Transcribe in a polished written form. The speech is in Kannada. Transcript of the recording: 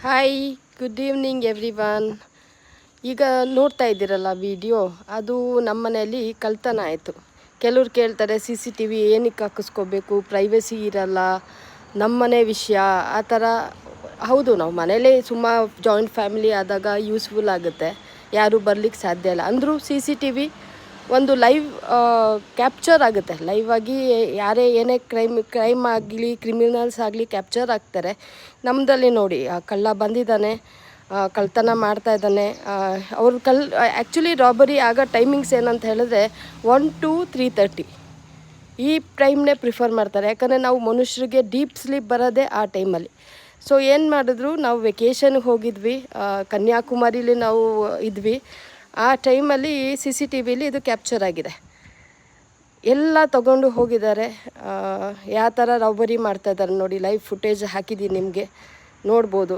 Hi, good evening everyone. ಈಗ ನೋಡ್ತಾ ಇದ್ದೀರಲ್ಲ ವಿಡಿಯೋ, ಅದು ನಮ್ಮ ಮನೆಯಲ್ಲಿ ಕಳ್ತನ ಆಯಿತು. ಕೆಲವ್ರು ಕೇಳ್ತಾರೆ CCTV ಏನಕ್ಕೆ ಹಾಕಿಸ್ಕೋಬೇಕು, ಪ್ರೈವಸಿ ಇರಲ್ಲ, ನಮ್ಮನೆ ವಿಷಯ ಆ ಥರ. ಹೌದು, ನಾವು ಮನೇಲೇ ಜಾಯಿಂಟ್ ಫ್ಯಾಮಿಲಿ ಆದಾಗ ಯೂಸ್ಫುಲ್ ಆಗುತ್ತೆ, ಯಾರೂ ಬರ್ಲಿಕ್ಕೆ ಸಾಧ್ಯ ಇಲ್ಲ ಅಂದರೂ CCTV ಒಂದು ಲೈವ್ ಕ್ಯಾಪ್ಚರ್ ಆಗುತ್ತೆ. ಲೈವ್ ಆಗಿ ಯಾರೇ ಏನೇ ಕ್ರೈಮ್ ಆಗಲಿ, ಕ್ರಿಮಿನಲ್ಸ್ ಆಗಲಿ ಕ್ಯಾಪ್ಚರ್ ಆಗ್ತಾರೆ. ನಮ್ಮದಲ್ಲಿ ನೋಡಿ, ಕಳ್ಳ ಬಂದಿದ್ದಾನೆ, ಕಳ್ತನ ಮಾಡ್ತಾ ಇದ್ದಾನೆ. ಅವ್ರು ಆ್ಯಕ್ಚುಲಿ ರಾಬರಿ ಆಗೋ ಟೈಮಿಂಗ್ಸ್ ಏನಂತ ಹೇಳಿದ್ರೆ 1 to 3:30 ಈ ಟೈಮ್ನೇ ಪ್ರಿಫರ್ ಮಾಡ್ತಾರೆ. ಯಾಕಂದರೆ ನಾವು ಮನುಷ್ಯರಿಗೆ ಡೀಪ್ ಸ್ಲೀಪ್ ಬರೋದೇ ಆ ಟೈಮಲ್ಲಿ. ಸೊ ಏನು ಮಾಡಿದ್ರು, ನಾವು ವೆಕೇಷನ್ಗೆ ಹೋಗಿದ್ವಿ, ಕನ್ಯಾಕುಮಾರಿಲಿ ನಾವು ಇದ್ವಿ. ಆ ಟೈಮಲ್ಲಿ CCTVಲಿ ಇದು ಕ್ಯಾಪ್ಚರ್ ಆಗಿದೆ. ಎಲ್ಲ ತಗೊಂಡು ಹೋಗಿದ್ದಾರೆ. ಯಾವ ಥರ ರಾಬರಿ ಮಾಡ್ತಾಯಿದ್ದಾರೆ ನೋಡಿ, ಲೈವ್ ಫುಟೇಜ್ ಹಾಕಿದ್ದೀನಿ, ನಿಮಗೆ ನೋಡ್ಬೋದು.